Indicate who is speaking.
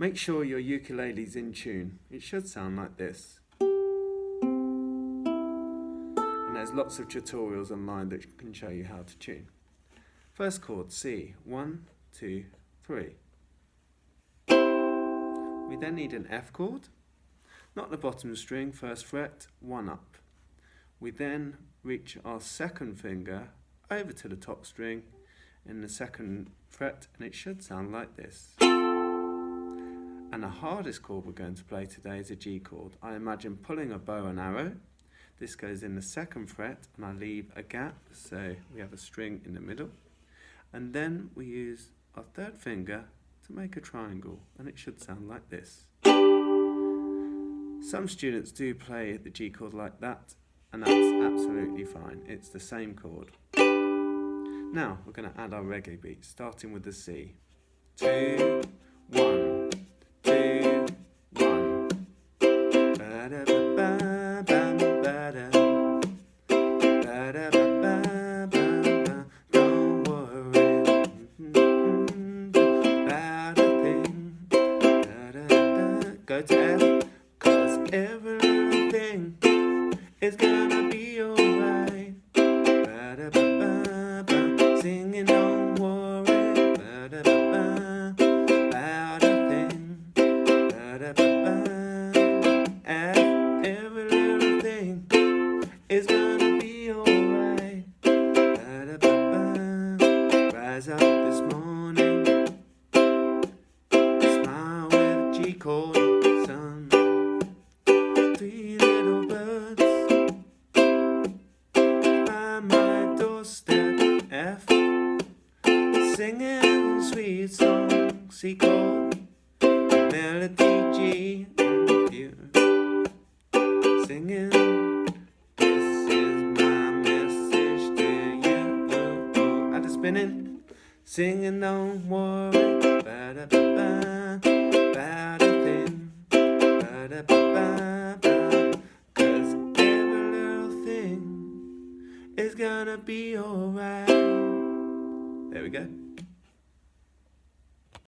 Speaker 1: Make sure your ukulele's in tune. It should sound like this. And there's lots of tutorials online that can show you how to tune. First chord, C. 1, 2, 3. We then need an F chord. Not the bottom string, first fret, 1 up. We then reach our second finger over to the top string in the second fret, and it should sound like this. And the hardest chord we're going to play today is a G chord. I imagine pulling a bow and arrow. This goes in the second fret, and I leave a gap, so we have a string in the middle. And then we use our third finger to make a triangle, and it should sound like this. Some students do play the G chord like that, and that's absolutely fine. It's the same chord. Now we're going to add our reggae beat, starting with the C. 2, 1, 2, 1. Ba-da-ba-ba-ba-ba-da. Ba-da-ba-ba-ba-ba. Don't worry about a thing. Da-da-da. Go to F, 'cause every little thing is gonna be alright. Ba-da-ba-ba-ba. Singing, don't worry ba-da-ba-ba, about a thing. Ba-da-ba-ba. F, every little thing is gonna be alright. Ba-da-ba-ba. Rise up this morning, smile with a G chord, son. 3 little birds by my doorstep. F, singing sweet song. C chord, melody G, you singing. This is my message to you. Add a spinning, singing, don't worry ba-da-ba-ba, about a thing. Ba-da-ba-ba-ba, 'cause every little thing is gonna be alright. There we go.